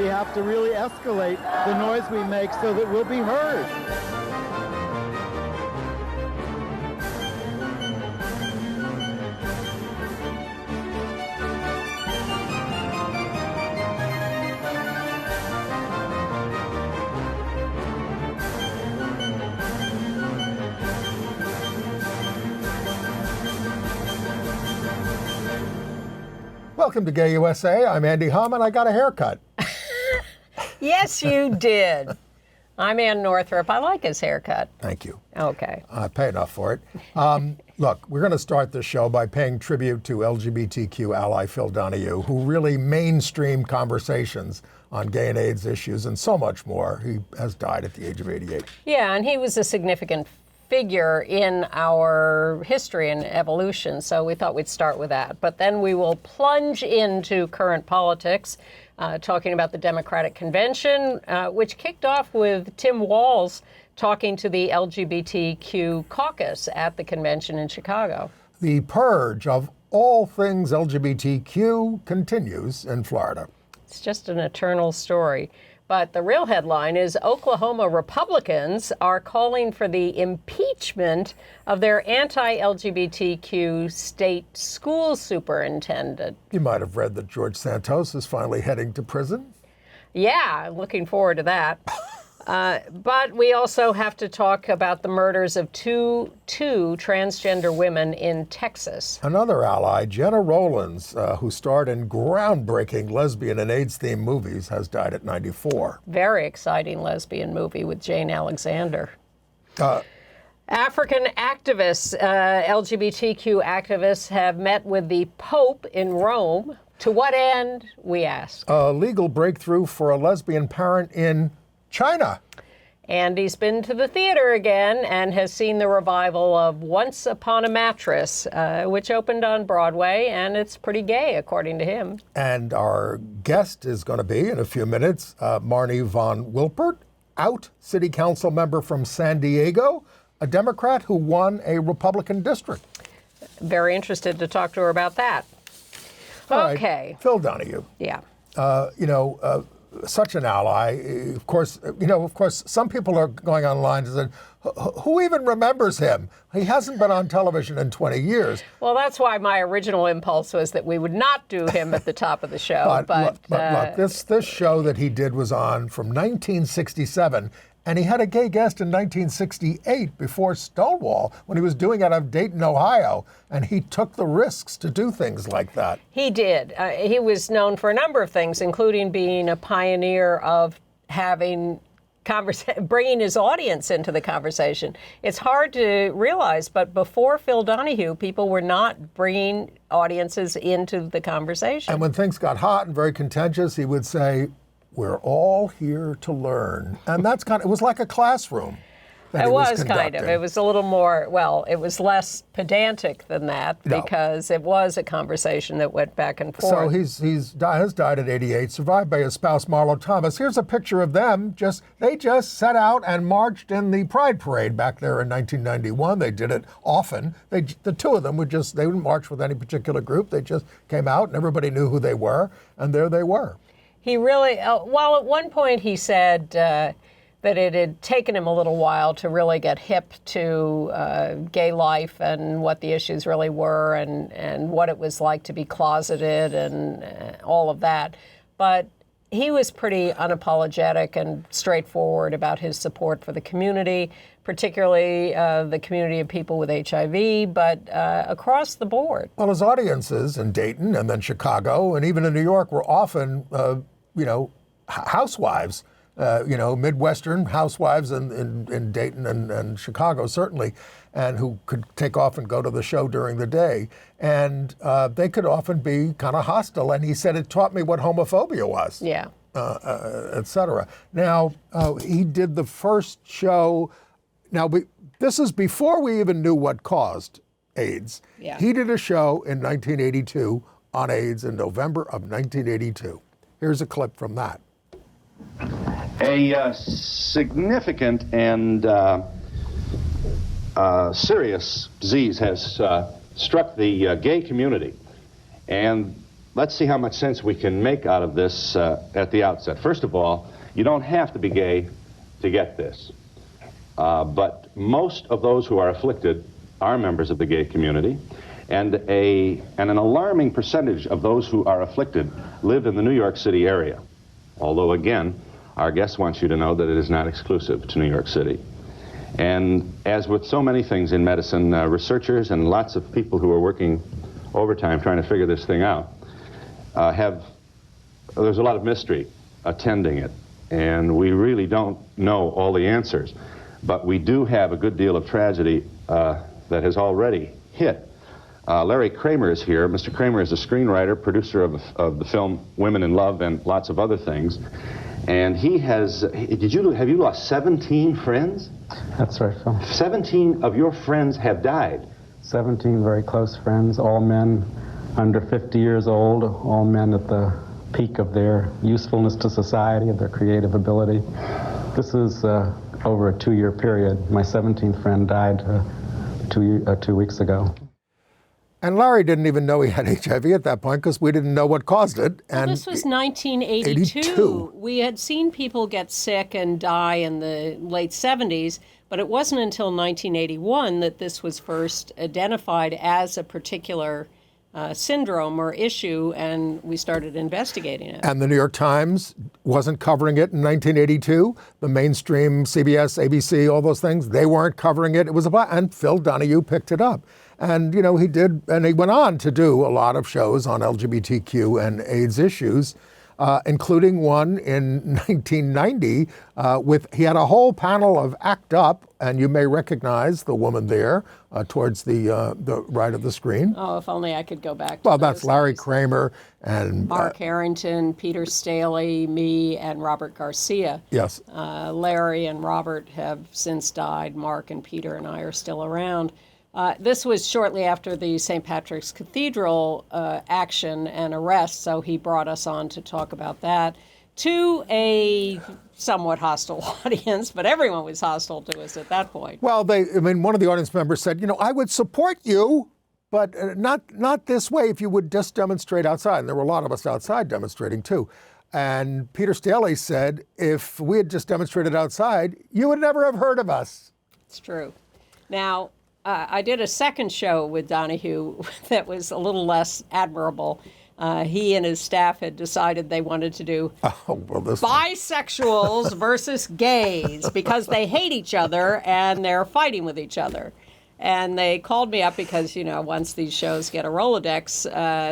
have to really escalate the noise we make so that we'll be heard. Welcome to Gay USA. I'm Andy Hum, and I got a haircut. Yes, you did. I'm Ann Northrup. I like his haircut. Thank you. Okay. I pay enough for it. Look, we're going to start this show by paying tribute to LGBTQ ally Phil Donahue, who really mainstreamed conversations on gay and AIDS issues and so much more. He has died at the age of 88. Yeah, and he was a significant figure in our history and evolution, so we thought we'd start with that. But then we will plunge into current politics, talking about the Democratic Convention, which kicked off with Tim Walz talking to the LGBTQ Caucus at the convention in Chicago. The purge of all things LGBTQ continues in Florida. It's just an eternal story. But the real headline is Oklahoma Republicans are calling for the impeachment of their anti-LGBTQ state school superintendent. You might have read that George Santos is finally heading to prison. Yeah, I'm looking forward to that. But we also have to talk about the murders of two transgender women in Texas. Another ally, Gena Rowlands, who starred in groundbreaking lesbian and AIDS-themed movies, has died at 94. Very exciting lesbian movie with Jane Alexander. African activists, LGBTQ activists, have met with the Pope in Rome. To what end, we ask? A legal breakthrough for a lesbian parent in China. And he's been to the theater again and has seen the revival of Once Upon a Mattress, which opened on Broadway, and it's pretty gay, according to him. And our guest is going to be, in a few minutes, Marni von Wilpert, out city council member from San Diego, a Democrat who won a Republican district. Very interested to talk to her about that. All okay. Right. Phil Donahue. Yeah. Such an ally. Of course, some people are going online and said, who even remembers him? He hasn't been on television in 20 years. Well, that's why my original impulse was that we would not do him at the top of the show. But look, this show that he did was on from 1967, and he had a gay guest in 1968 before Stonewall when he was doing it out of Dayton, Ohio, and he took the risks to do things like that. He did. He was known for a number of things, including being a pioneer of bringing his audience into the conversation. It's hard to realize, but before Phil Donahue, people were not bringing audiences into the conversation. And when things got hot and very contentious, he would say, "We're all here to learn." And that's it was like a classroom. It was kind of. It was a little more, it was less pedantic than that because it was a conversation that went back and forth. So he has died at 88, survived by his spouse, Marlo Thomas. Here's a picture of them. They just set out and marched in the Pride Parade back there in 1991. They did it often. The two of them they wouldn't march with any particular group. They just came out and everybody knew who they were, and there they were. He really, while at one point he said that it had taken him a little while to really get hip to gay life and what the issues really were and what it was like to be closeted and all of that. But he was pretty unapologetic and straightforward about his support for the community, particularly the community of people with HIV, but across the board. Well, his audiences in Dayton and then Chicago and even in New York were often, housewives. Midwestern housewives in Dayton and Chicago, certainly, and who could take off and go to the show during the day. And they could often be kind of hostile. And he said, it taught me what homophobia was. Yeah. Et cetera. Now, he did the first show. Now, this is before we even knew what caused AIDS. Yeah. He did a show in 1982 on AIDS in November of 1982. Here's a clip from that. A significant and serious disease has struck the gay community, and let's see how much sense we can make out of this at the outset. First of all, you don't have to be gay to get this. But most of those who are afflicted are members of the gay community, and an alarming percentage of those who are afflicted live in the New York City area. Although, again, our guest wants you to know that it is not exclusive to New York City. And as with so many things in medicine, researchers and lots of people who are working overtime trying to figure this thing out there's a lot of mystery attending it, and we really don't know all the answers. But we do have a good deal of tragedy that has already hit. Larry Kramer is here. Mr. Kramer is a screenwriter, producer of the film Women in Love and lots of other things. And he has, have you lost 17 friends? That's right, Phil. 17 of your friends have died. 17 very close friends, all men under 50 years old, all men at the peak of their usefulness to society, of their creative ability. This is over a 2-year period. My 17th friend died 2 weeks ago. And Larry didn't even know he had HIV at that point because we didn't know what caused it. And this was 1982. We had seen people get sick and die in the late 70s, but it wasn't until 1981 that this was first identified as a particular syndrome or issue, and we started investigating it. And the New York Times wasn't covering it in 1982. The mainstream CBS, ABC, all those things, they weren't covering it. It was and Phil Donahue picked it up. And, he did, and he went on to do a lot of shows on LGBTQ and AIDS issues, including one in 1990 he had a whole panel of ACT UP, and you may recognize the woman there towards the right of the screen. Oh, if only I could go back to Well, that's Larry days. Kramer and Mark Harrington, Peter Staley, me, and Robert Garcia. Yes. Larry and Robert have since died. Mark and Peter and I are still around. This was shortly after the St. Patrick's Cathedral action and arrest, so he brought us on to talk about that to a somewhat hostile audience, but everyone was hostile to us at that point. Well, one of the audience members said, I would support you, but not this way if you would just demonstrate outside. And there were a lot of us outside demonstrating too. And Peter Staley said, if we had just demonstrated outside, you would never have heard of us. It's true. Now, I did a second show with Donahue that was a little less admirable. He and his staff had decided they wanted to do bisexuals versus gays because they hate each other and they're fighting with each other. And they called me up because, once these shows get a Rolodex,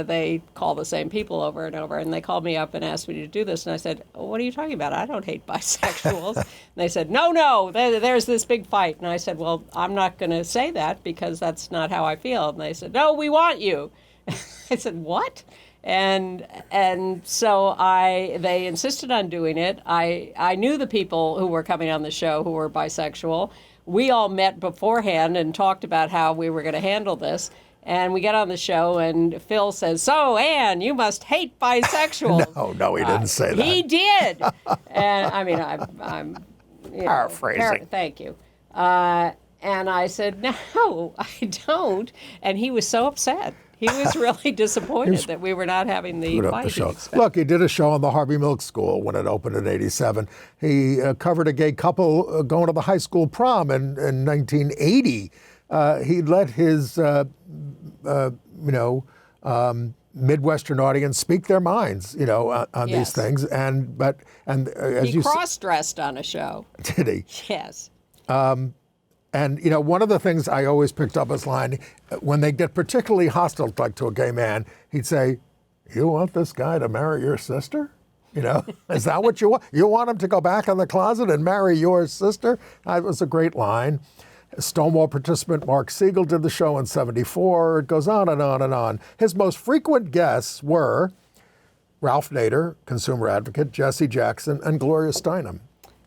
they call the same people over and over. And they called me up and asked me to do this. And I said, what are you talking about? I don't hate bisexuals. And they said, no, there's this big fight. And I said, well, I'm not going to say that because that's not how I feel. And they said, no, we want you. I said, what? And so they insisted on doing it. I knew the people who were coming on the show who were bisexual. We all met beforehand and talked about how we were going to handle this. And we get on the show, and Phil says, so, Ann, you must hate bisexuals. No, he didn't say that. He did. And, I'm paraphrasing. Thank you. And I said, no, I don't. And he was so upset. He was really disappointed that we were not having the fight. Look, he did a show on the Harvey Milk School when it opened in '87. He covered a gay couple going to the high school prom in 1980. He let his, Midwestern audience speak their minds, on these things. And as he cross-dressed on a show. Did he? Yes. And, one of the things I always picked up as line, when they get particularly hostile, like to a gay man, he'd say, you want this guy to marry your sister? Is that what you want? You want him to go back in the closet and marry your sister? That was a great line. Stonewall participant Mark Siegel did the show in '74. It goes on and on and on. His most frequent guests were Ralph Nader, consumer advocate, Jesse Jackson, and Gloria Steinem.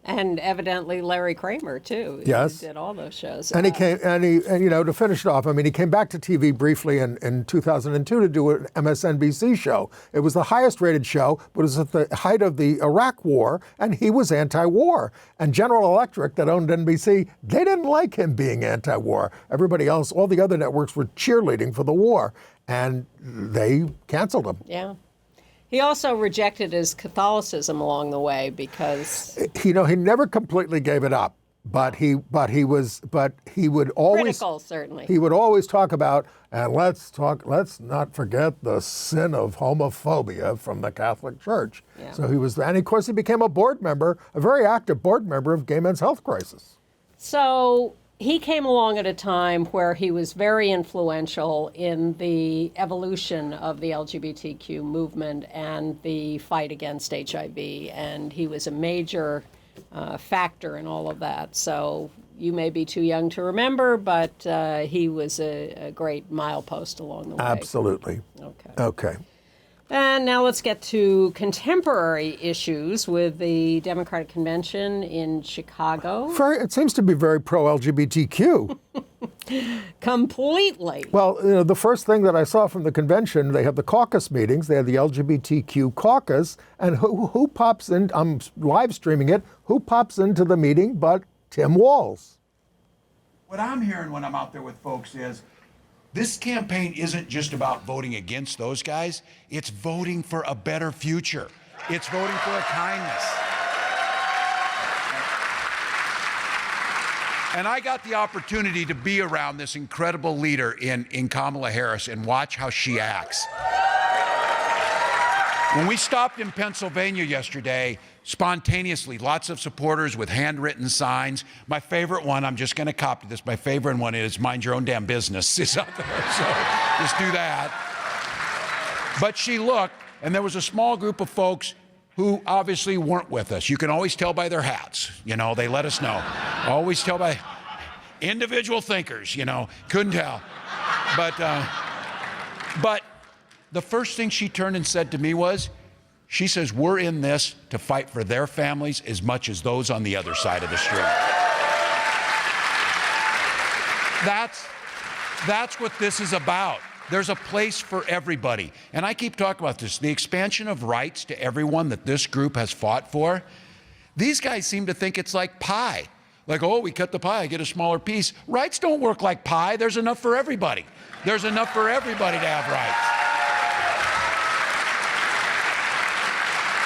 And evidently Larry Kramer too. Yes. He did all those shows. And he came, and to finish it off, he came back to TV briefly in 2002 to do an MSNBC show. It was the highest rated show, but it was at the height of the Iraq War, and he was anti-war. And General Electric, that owned NBC, they didn't like him being anti-war. Everybody else, all the other networks were cheerleading for the war, and they canceled him. Yeah. He also rejected his Catholicism along the way because he never completely gave it up, but he would always critical, certainly. He would always talk about, and let's not forget the sin of homophobia from the Catholic Church. Yeah. So and of course he became a board member, a very active board member of Gay Men's Health Crisis. So he came along at a time where he was very influential in the evolution of the LGBTQ movement and the fight against HIV, and he was a major factor in all of that. So you may be too young to remember, but he was a great milepost along the way. Absolutely. Okay. And now let's get to contemporary issues with the Democratic Convention in Chicago. It seems to be very pro-LGBTQ. Completely. Well, the first thing that I saw from the convention, they have the caucus meetings, they have the LGBTQ Caucus, and who pops in, I'm live streaming it, who pops into the meeting but Tim Walz? What I'm hearing when I'm out there with folks is, this campaign isn't just about voting against those guys, it's voting for a better future. It's voting for a kindness. And I got the opportunity to be around this incredible leader in Kamala Harris and watch how she acts. When we stopped in Pennsylvania yesterday, spontaneously, lots of supporters with handwritten signs. My favorite one, I'm just going to copy this, my favorite one is mind your own damn business is out there, so just do that. But she looked, and there was a small group of folks who obviously weren't with us. You can always tell by their hats, they let us know. Always tell by individual thinkers, couldn't tell. But the first thing she turned and said to me was, she says, we're in this to fight for their families as much as those on the other side of the street. That's what this is about. There's a place for everybody. And I keep talking about this, the expansion of rights to everyone that this group has fought for. These guys seem to think it's like pie. Like, oh, we cut the pie, I get a smaller piece. Rights don't work like pie. There's enough for everybody. There's enough for everybody to have rights.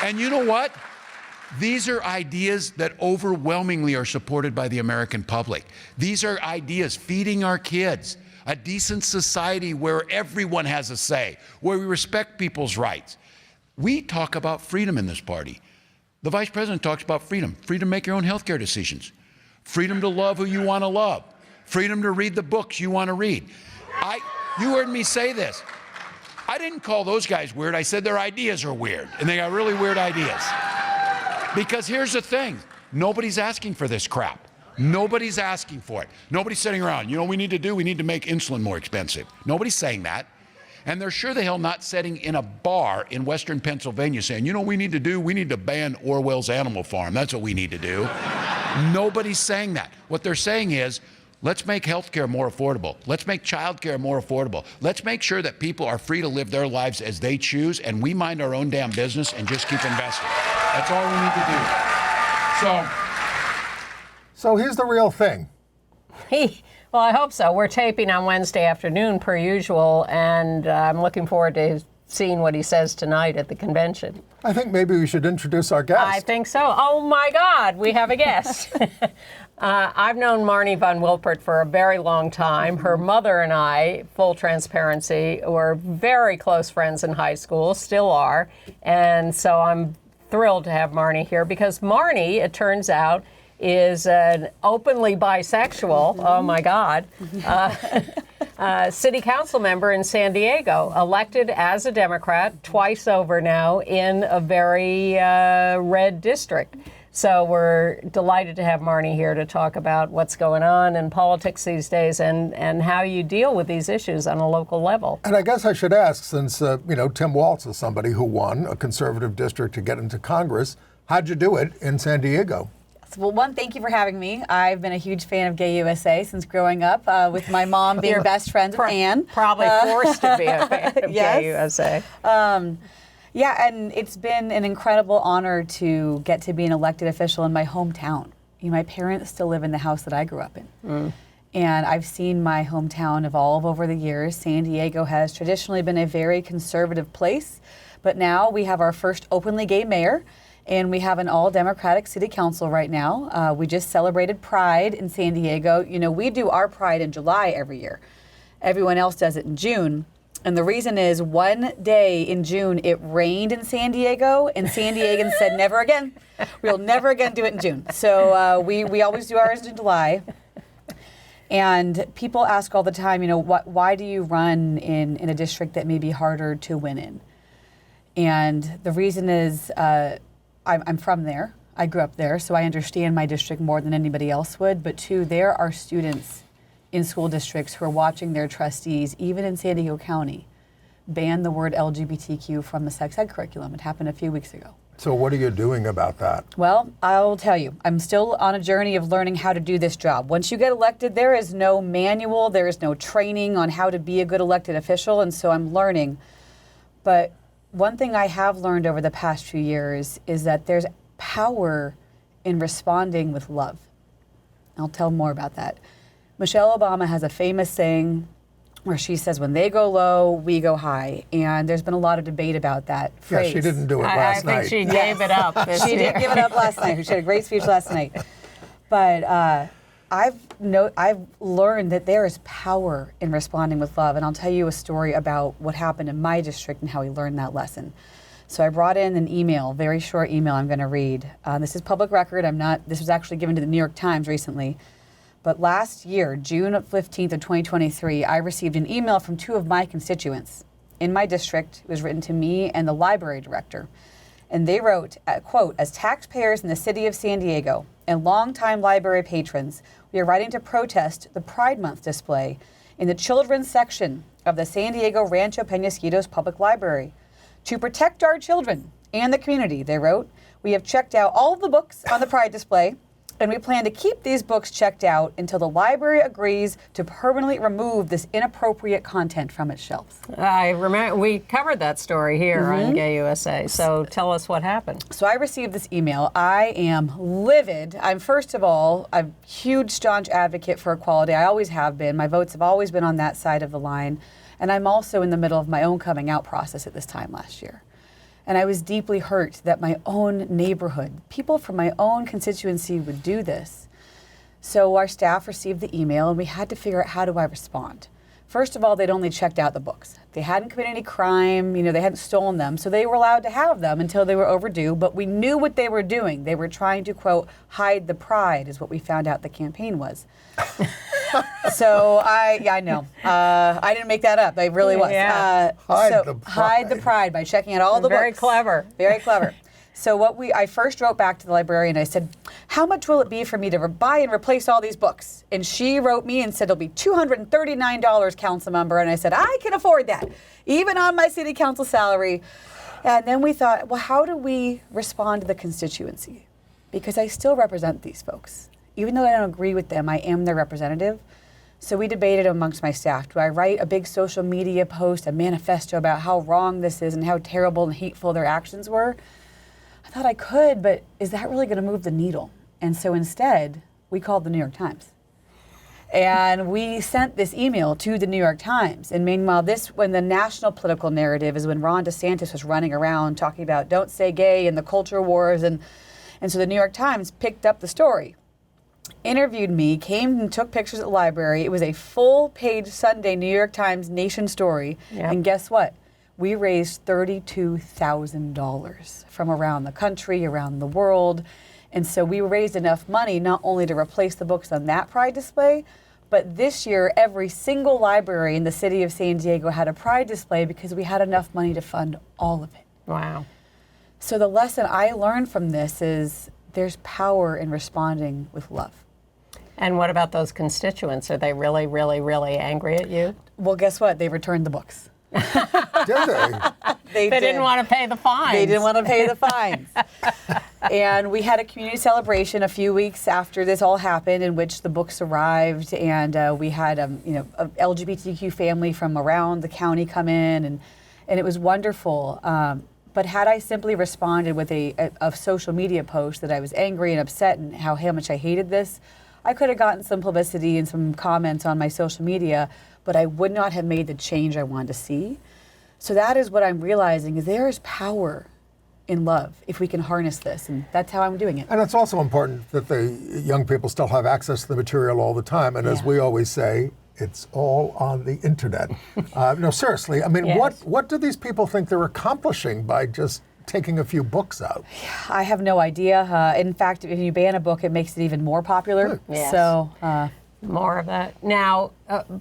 And you know what? These are ideas that overwhelmingly are supported by the American public. These are ideas feeding our kids, a decent society where everyone has a say, where we respect people's rights. We talk about freedom in this party. The vice president talks about freedom to make your own healthcare decisions, freedom to love who you want to love, freedom to read the books you want to read. You heard me say this. I didn't call those guys weird. I said their ideas are weird, and they got really weird ideas. Because here's the thing. Nobody's asking for this crap. Nobody's asking for it. Nobody's sitting around, we need to make insulin more expensive. Nobody's saying that. And they're sure the hell not sitting in a bar in Western Pennsylvania saying, we need to ban Orwell's Animal Farm. That's what we need to do. Nobody's saying that. What they're saying is, let's make healthcare more affordable. Let's make childcare more affordable. Let's make sure that people are free to live their lives as they choose, and we mind our own damn business and just keep investing. That's all we need to do. So here's the real thing. Well, I hope so. We're taping on Wednesday afternoon, per usual, and I'm looking forward to seeing what he says tonight at the convention. I think maybe we should introduce our guest. I think so. Oh, my God, we have a guest. I've known Marni von Wilpert for a very long time. Her mother and I, full transparency, were very close friends in high school, still are. And so I'm thrilled to have Marni here because Marni, it turns out, is an openly bisexual, oh my God, city council member in San Diego, elected as a Democrat twice over now in a very red district. So we're delighted to have Marni here to talk about what's going on in politics these days and how you deal with these issues on a local level. And I guess I should ask, since, Tim Walz is somebody who won a conservative district to get into Congress, how'd you do it in San Diego? Well, one, thank you for having me. I've been a huge fan of Gay USA since growing up, with my mom being best friends with Ann. Probably forced to be a fan of Gay USA. Yeah, and it's been an incredible honor to get to be an elected official in my hometown. My parents still live in the house that I grew up in. And I've seen my hometown evolve over the years. San Diego has traditionally been a very conservative place, but now we have our first openly gay mayor, and we have an all-Democratic city council right now. We just celebrated Pride in San Diego. You know, we do our Pride in July every year. Everyone else does it in June. And the reason is one day in June, it rained in San Diego, and San Diegans said, never again. We'll never again do it in June. So we always do ours in July. And people ask all the time, you know, why do you run in a district that may be harder to win in? And the reason is I'm from there. I grew up there, so I understand my district more than anybody else would. But two, there are students in school districts who are watching their trustees, even in San Diego County, ban the word LGBTQ from the sex ed curriculum. It happened a few weeks ago. So what are you doing about that? Well, I'll tell you, I'm still on a journey of learning how to do this job. Once you get elected, there is no manual, there is no training on how to be a good elected official, and so I'm learning. But one thing I have learned over the past few years is that there's power in responding with love. I'll tell more about that. Michelle Obama has a famous saying where she says, when they go low, we go high. And there's been a lot of debate about that phrase. Yeah, she didn't do it last night. I think she gave it up this She year. did give it up last night. She had a great speech last night. But I've learned that there is power in responding with love. And I'll tell you a story about what happened in my district and how we learned that lesson. So I brought in an email, very short email I'm going to read. This is public record. This was actually given to the New York Times recently. But last year, June 15th of 2023, I received an email from two of my constituents in my district. It was written to me and the library director. And they wrote, quote, as taxpayers in the city of San Diego and longtime library patrons, we are writing to protest the Pride Month display in the children's section of the San Diego Rancho Penasquitos Public Library. To protect our children and the community, they wrote, we have checked out all of the books on the Pride display, and we plan to keep these books checked out until the library agrees to permanently remove this inappropriate content from its shelves. I remember we covered that story here on Gay USA. So tell us what happened. So I received this email. I am livid. I'm first of all a huge, staunch advocate for equality. I always have been. My votes have always been on that side of the line. And I'm also in the middle of my own coming out process at this time last year. And I was deeply hurt that my own neighborhood, people from my own constituency would do this. So our staff received the email and we had to figure out, how do I respond? First of all, they'd only checked out the books. They hadn't committed any crime, they hadn't stolen them, so they were allowed to have them until they were overdue, but we knew what they were doing. They were trying to, quote, hide the pride, is what we found out the campaign was. So I know. I didn't make that up. It really was. Yeah. Hide the pride by checking out all the books. Very clever. Very clever. So I first wrote back to the librarian. I said, how much will it be for me to buy and replace all these books? And she wrote me and said, it'll be $239, council member. And I said, I can afford that, even on my city council salary. And then we thought, well, how do we respond to the constituency? Because I still represent these folks. Even though I don't agree with them, I am their representative. So we debated amongst my staff. Do I write a big social media post, a manifesto about how wrong this is and how terrible and hateful their actions were? I thought I could, but is that really going to move the needle? And so instead, we called the New York Times. And we sent this email to the New York Times. And meanwhile, when the national political narrative is when Ron DeSantis was running around talking about don't say gay and the culture wars. And so the New York Times picked up the story, interviewed me, came and took pictures at the library. It was a full-page Sunday New York Times Nation story. Yep. And guess what? We raised $32,000 from around the country, around the world. And so we raised enough money not only to replace the books on that Pride display, but this year every single library in the city of San Diego had a Pride display because we had enough money to fund all of it. Wow. So the lesson I learned from this is there's power in responding with love. And what about those constituents? Are they really, really, really angry at you? Well, guess what? They returned the books. Did they? They didn't want to pay the fines. They didn't want to pay the fines. And we had a community celebration a few weeks after this all happened in which the books arrived, and we had a LGBTQ family from around the county come in, and it was wonderful. But had I simply responded with a social media post that I was angry and upset and how much I hated this, I could have gotten some publicity and some comments on my social media, but I would not have made the change I wanted to see. So that is what I'm realizing, is there is power in love if we can harness this, and that's how I'm doing it. And it's also important that the young people still have access to the material all the time. And as we always say, it's all on the internet. No, seriously, I mean, what do these people think they're accomplishing by just taking a few books out? I have no idea. In fact, if you ban a book, it makes it even more popular. Yes. So more of that. Now,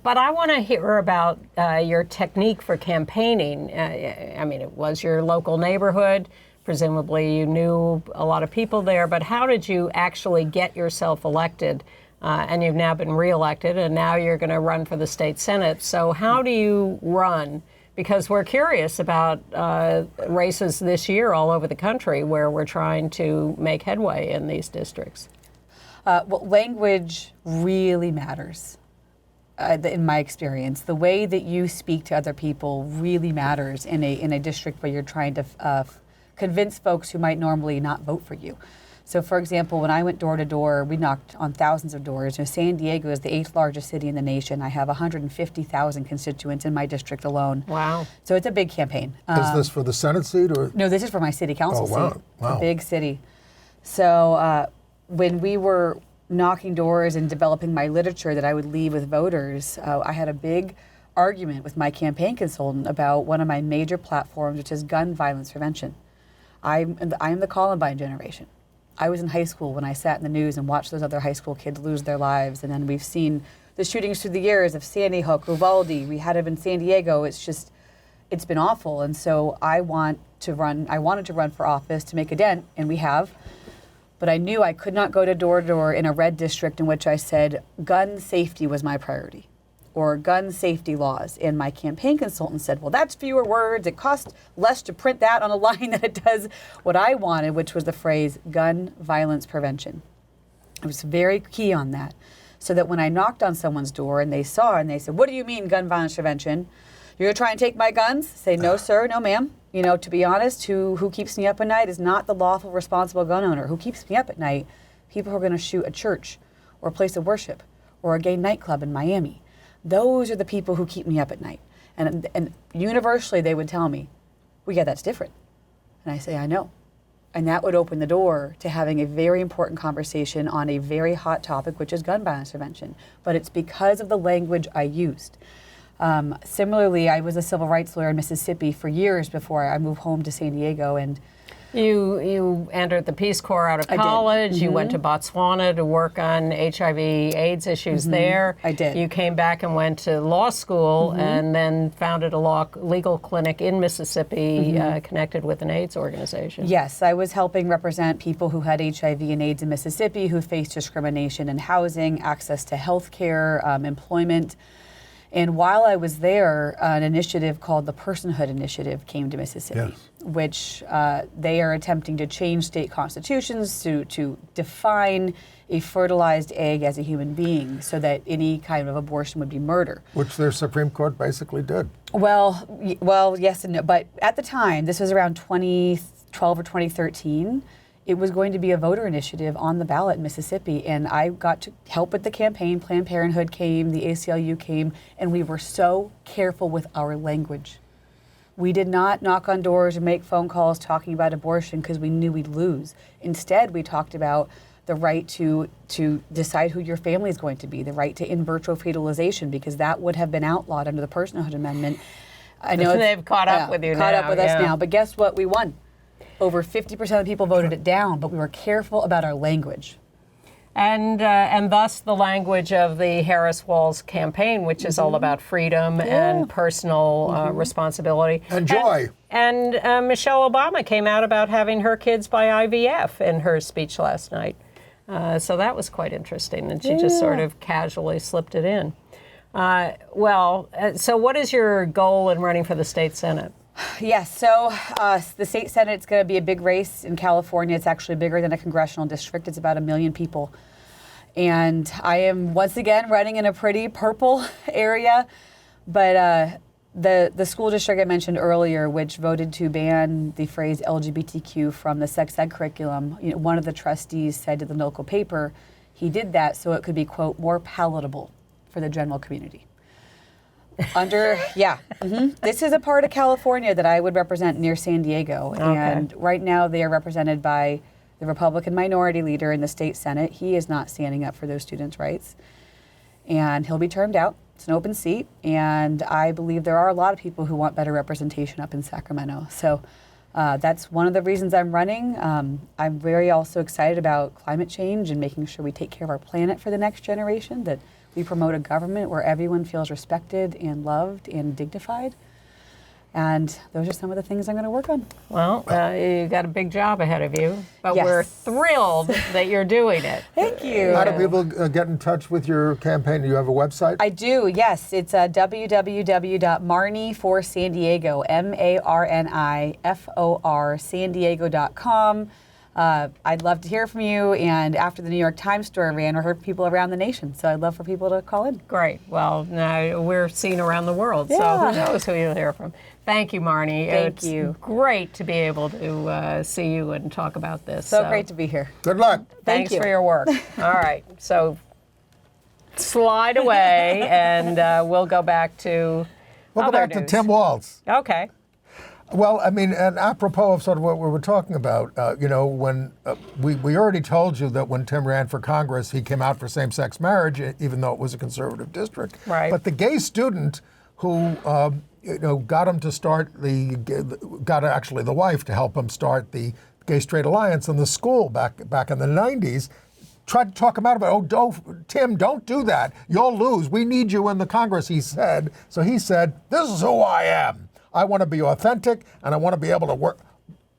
but I want to hear about your technique for campaigning. I mean, it was your local neighborhood. Presumably you knew a lot of people there, but how did you actually get yourself elected? And you've now been reelected, and now you're going to run for the state senate. So how do you run? Because we're curious about races this year all over the country where we're trying to make headway in these districts. Well, language really matters. In my experience, the way that you speak to other people really matters in a district where you're trying to convince folks who might normally not vote for you. So, for example, when I went door to door, we knocked on thousands of doors. You know, San Diego is the 8th largest city in the nation. I have 150,000 constituents in my district alone. Wow! So it's a big campaign. Is this for the Senate seat or? No, this is for my city council seat. Wow! It's a big city. So when we were knocking doors and developing my literature that I would leave with voters, I had a big argument with my campaign consultant about one of my major platforms, which is gun violence prevention. I'm the Columbine generation. I was in high school when I sat in the news and watched those other high school kids lose their lives, and then we've seen the shootings through the years of Sandy Hook, Uvalde. We had it in San Diego. It's been awful, and so I wanted to run for office to make a dent, and we have. But I knew I could not go to door in a red district in which I said gun safety was my priority, or gun safety laws. And my campaign consultant said, well, that's fewer words. It costs less to print that on a line than it does what I wanted, which was the phrase gun violence prevention. I was very key on that. So that when I knocked on someone's door and they saw and they said, what do you mean gun violence prevention? You're going to try and take my guns? Say, no, sir, no, ma'am. You know, to be honest, who keeps me up at night is not the lawful, responsible gun owner. Who keeps me up at night? People who are going to shoot a church or a place of worship or a gay nightclub in Miami. Those are the people who keep me up at night. And universally, they would tell me, well, yeah, that's different. And I say, I know. And that would open the door to having a very important conversation on a very hot topic, which is gun violence prevention. But it's because of the language I used. Similarly, I was a civil rights lawyer in Mississippi for years before I moved home to San Diego. And you entered the Peace Corps out of college. You went to Botswana to work on HIV/AIDS issues there. I did. You came back and went to law school and then founded a legal clinic in Mississippi connected with an AIDS organization. Yes, I was helping represent people who had HIV and AIDS in Mississippi who faced discrimination in housing, access to health care, employment. And while I was there, an initiative called the Personhood Initiative came to Mississippi, which they are attempting to change state constitutions to define a fertilized egg as a human being so that any kind of abortion would be murder. Which their Supreme Court basically did. Well, yes and no. But at the time, this was around 2012 or 2013, it was going to be a voter initiative on the ballot in Mississippi, and I got to help with the campaign. Planned Parenthood came, the ACLU came, and we were so careful with our language. We did not knock on doors or make phone calls talking about abortion because we knew we'd lose. Instead, we talked about the right to decide who your family is going to be, the right to in vitro fertilization, because that would have been outlawed under the Personhood Amendment. I know they've caught up with you now. Caught up with us now, but guess what? We won. Over 50% of the people voted it down, but we were careful about our language. And thus the language of the Harris-Walz campaign, which is all about freedom and personal responsibility. And joy. And Michelle Obama came out about having her kids by IVF in her speech last night. So that was quite interesting, and she just sort of casually slipped it in. So what is your goal in running for the state Senate? Yes, so the state Senate, it's going to be a big race in California. It's actually bigger than a congressional district. It's about 1 million people. And I am once again running in a pretty purple area. But the school district I mentioned earlier, which voted to ban the phrase LGBTQ from the sex ed curriculum, one of the trustees said to the local paper, He did that so it could be, quote, more palatable for the general community. This is a part of California that I would represent near San Diego. Okay. And right now they are represented by the Republican minority leader in the state Senate. He is not standing up for those students' rights. And he'll be termed out. It's an open seat. And I believe there are a lot of people who want better representation up in Sacramento. So that's one of the reasons I'm running. I'm very also excited about climate change and making sure we take care of our planet for the next generation, that we promote a government where everyone feels respected and loved and dignified. And those are some of the things I'm going to work on. Well, you got a big job ahead of you, but Yes. we're thrilled that you're doing it. Thank you. How do people get in touch with your campaign? Do you have a website? I do, yes. It's www.Marni for San Diego, MARNIFOR, San Diego.com. I'd love to hear from you. And after the New York Times story ran, I heard people around the nation. So I'd love for people to call in. Great. Well, now we're seen around the world, so who knows who you'll hear from. Thank you, Marni. Thank you. Great to be able to see you and talk about this. So great to be here. Good luck. Thanks you. for your work. All right. So slide away, and we'll go back to We'll go other back to news. Tim Walz. Okay. Well, I mean, and apropos of sort of what we were talking about, when we already told you that when Tim ran for Congress, he came out for same-sex marriage, even though it was a conservative district. Right. But the gay student who, got him to start got actually the wife to help him start the Gay Straight Alliance in the school back in the 90s, tried to talk him out of it. Tim, don't do that. You'll lose. We need you in the Congress, he said. So he said, this is who I am. I want to be authentic, and I want to be able to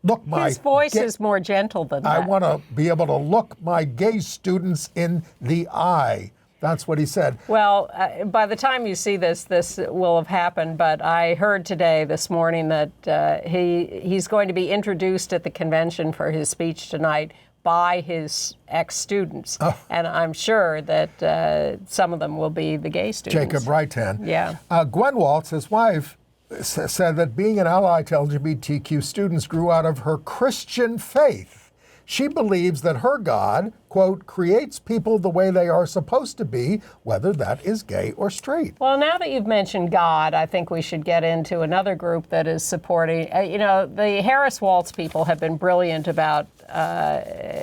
look my... His voice is more gentle than that. I want to be able to look my gay students in the eye. That's what he said. Well, by the time you see this will have happened. But I heard this morning, that he's going to be introduced at the convention for his speech tonight by his ex-students. Oh. And I'm sure that some of them will be the gay students. Jacob Reitan. Yeah. Gwen Waltz, his wife, said that being an ally to LGBTQ students grew out of her Christian faith. She believes that her God, quote, creates people the way they are supposed to be, whether that is gay or straight. Well, now that you've mentioned God, I think we should get into another group that is supporting, the Harris Waltz people have been brilliant about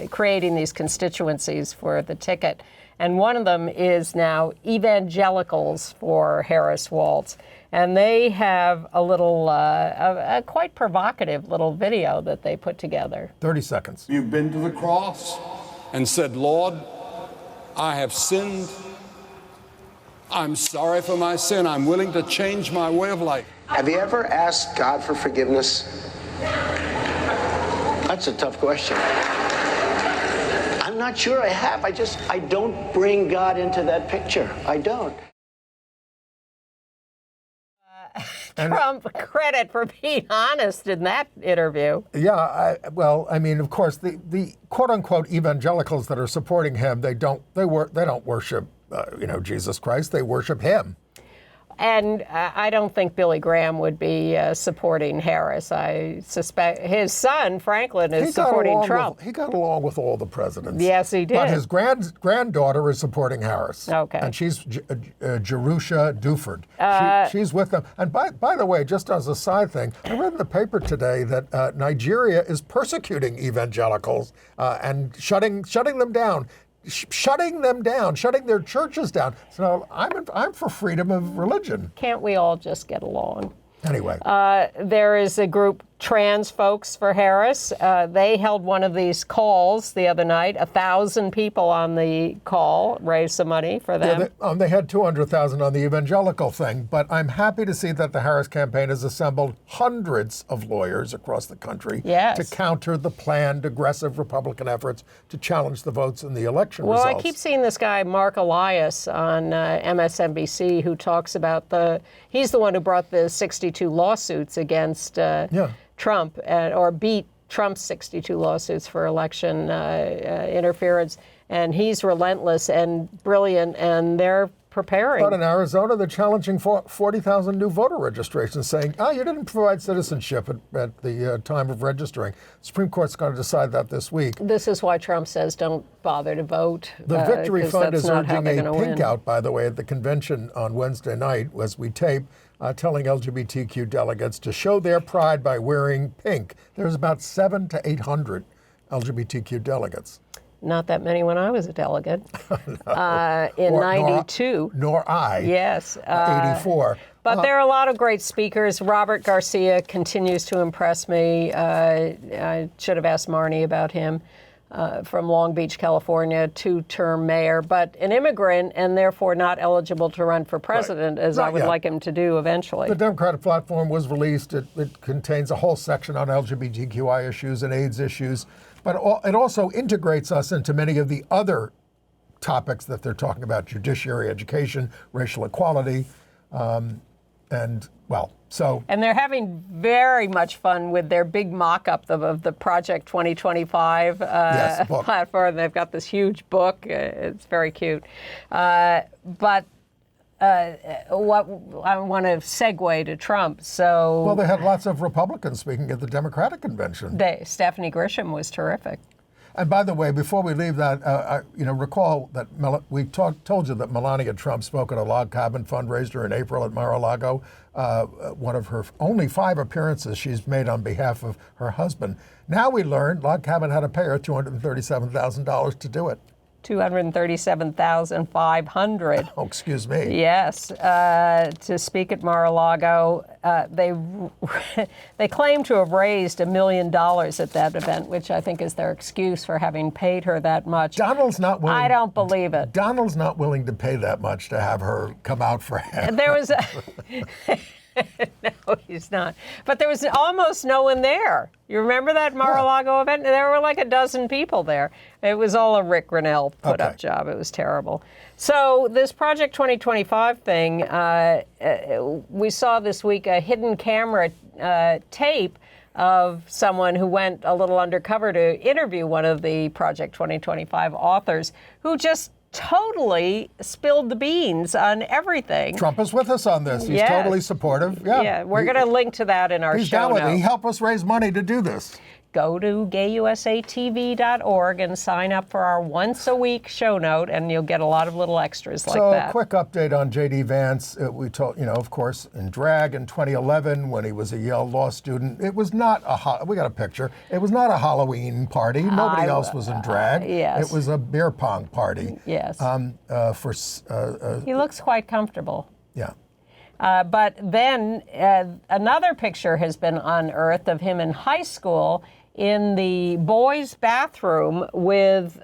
creating these constituencies for the ticket. And one of them is now Evangelicals for Harris Waltz. And they have a little, a quite provocative little video that they put together. 30 seconds. You've been to the cross and said, Lord, I have sinned. I'm sorry for my sin. I'm willing to change my way of life. Have you ever asked God for forgiveness? That's a tough question. I'm not sure I have. I don't bring God into that picture. I don't. Trump credit for being honest in that interview. Yeah, of course, the quote-unquote evangelicals that are supporting him, they don't worship, Jesus Christ. They worship him. And I don't think Billy Graham would be supporting Harris. I suspect his son, Franklin, is supporting Trump. He got along with all the presidents. Yes, he did. But his granddaughter is supporting Harris. Okay. And she's Jerusha Duford. She's with them. And by the way, just as a side thing, I read in the paper today that Nigeria is persecuting evangelicals and shutting them down. Shutting their churches down. So I'm for freedom of religion. Can't we all just get along? Anyway. There is a group, Trans Folks for Harris. They held one of these calls the other night. 1,000 people on the call raised some money for them. Yeah, they had 200,000 on the evangelical thing, but I'm happy to see that the Harris campaign has assembled hundreds of lawyers across the country to counter the planned aggressive Republican efforts to challenge the votes in the election results. Well, I keep seeing this guy, Mark Elias, on MSNBC, who talks about he's the one who brought the 62 lawsuits against Trump, or beat Trump's 62 lawsuits for election interference. And he's relentless and brilliant, and they're preparing. But in Arizona, they're challenging 40,000 new voter registrations, saying, oh, you didn't provide citizenship at the time of registering. Supreme Court's going to decide that this week. This is why Trump says don't bother to vote. The Victory 'cause Fund that's is not how urging they're a gonna pink win. out, by the way, at the convention on Wednesday night as we tape, telling LGBTQ delegates to show their pride by wearing pink. There's about 700 to 800 LGBTQ delegates. Not that many when I was a delegate. In 92. Nor I. Yes. 84. But there are a lot of great speakers. Robert Garcia continues to impress me. I should have asked Marni about him. From Long Beach, California, 2-term mayor, but an immigrant and therefore not eligible to run for president, as I would like him to do eventually. The Democratic platform was released. It contains a whole section on LGBTQI issues and AIDS issues, but it also integrates us into many of the other topics that they're talking about: judiciary, education, racial equality, and they're having very much fun with their big mock-up of the Project 2025 platform. They've got this huge book. It's very cute. What I want to segue to Trump. So they had lots of Republicans speaking at the Democratic convention. Stephanie Grisham was terrific. And by the way, before we leave that, recall that we told you that Melania Trump spoke at a log cabin fundraiser in April at Mar-a-Lago. One of her only 5 appearances she's made on behalf of her husband. Now we learned log cabin had to pay her $237,000 to do it. $237,500. Oh, excuse me. Yes, to speak at Mar-a-Lago. They claim to have raised $1 million at that event, which I think is their excuse for having paid her that much. Donald's not willing. I don't believe it. Donald's not willing to pay that much to have her come out for him. There was no, he's not. But there was almost no one there. You remember that Mar-a-Lago event? There were like a dozen people there. It was all a Rick Grinnell put-up job. It was terrible. So this Project 2025 thing, we saw this week a hidden camera tape of someone who went a little undercover to interview one of the Project 2025 authors who just totally spilled the beans on everything. Trump is with us on this. He's totally supportive. Yeah, we're going to link to that in our show notes. He helped us raise money to do this. Go to gayusatv.org and sign up for our once-a-week show note, and you'll get a lot of little extras like that. So, a quick update on J.D. Vance. We told, of course, in drag in 2011 when he was a Yale law student. It was not we got a picture. It was not a Halloween party. Nobody else was in drag. Yes. It was a beer pong party. Yes. He looks quite comfortable. Yeah. But then another picture has been unearthed of him in high school in the boys' bathroom with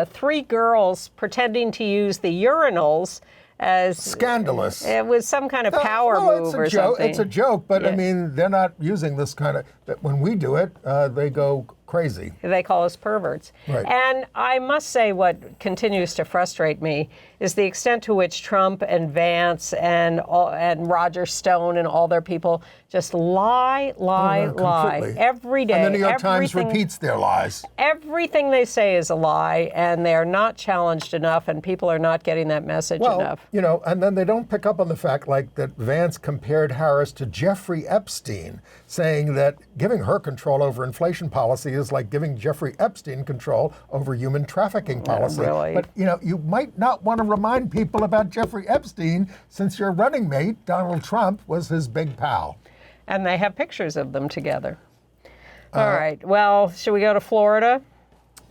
3 girls pretending to use the urinals as scandalous. It was some kind of power move or something. It's a joke, but I mean, they're not using this kind of. When we do it, they go crazy. They call us perverts. Right. And I must say what continues to frustrate me is the extent to which Trump and Vance and Roger Stone and all their people just lie every day. And the New York Times repeats their lies. Everything they say is a lie, and they're not challenged enough, and people are not getting that message enough. And then they don't pick up on the fact that Vance compared Harris to Jeffrey Epstein, saying that giving her control over inflation policy is like giving Jeffrey Epstein control over human trafficking policy. Really? But, you might not want to remind people about Jeffrey Epstein since your running mate, Donald Trump, was his big pal. And they have pictures of them together. All right. Well, should we go to Florida,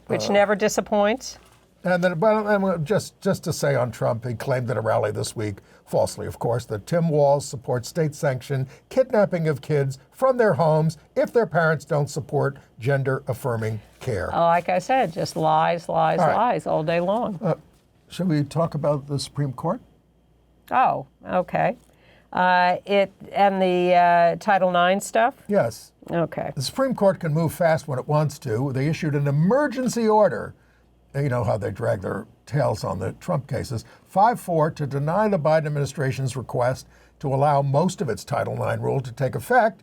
which never disappoints? And then, just to say on Trump, he claimed at a rally this week, falsely of course, that Tim Walz supports state-sanctioned kidnapping of kids from their homes if their parents don't support gender-affirming care. Like I said, just lies all day long. Shall we talk about the Supreme Court? Oh, okay. The Title IX stuff? Yes. Okay. The Supreme Court can move fast when it wants to. They issued an emergency order. You know how they drag their tails on the Trump cases. 5-4 to deny the Biden administration's request to allow most of its Title IX rule to take effect,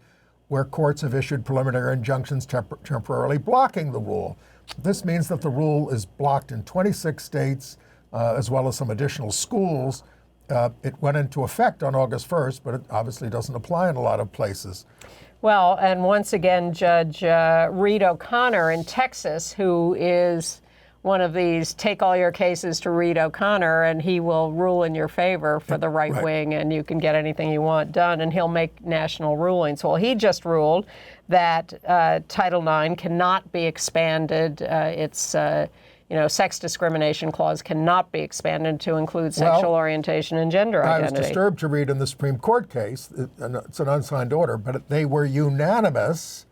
where courts have issued preliminary injunctions temporarily blocking the rule. This means that the rule is blocked in 26 states, as well as some additional schools. It went into effect on August 1st, but it obviously doesn't apply in a lot of places. Well, and once again, Judge Reed O'Connor in Texas, who is one of these take all your cases to Reed O'Connor, and he will rule in your favor for the right wing, and you can get anything you want done, and he'll make national rulings. Well, he just ruled that Title IX cannot be expanded. Its sex discrimination clause cannot be expanded to include sexual orientation and gender identity. I was disturbed to read in the Supreme Court case, it's an unsigned order, but they were unanimous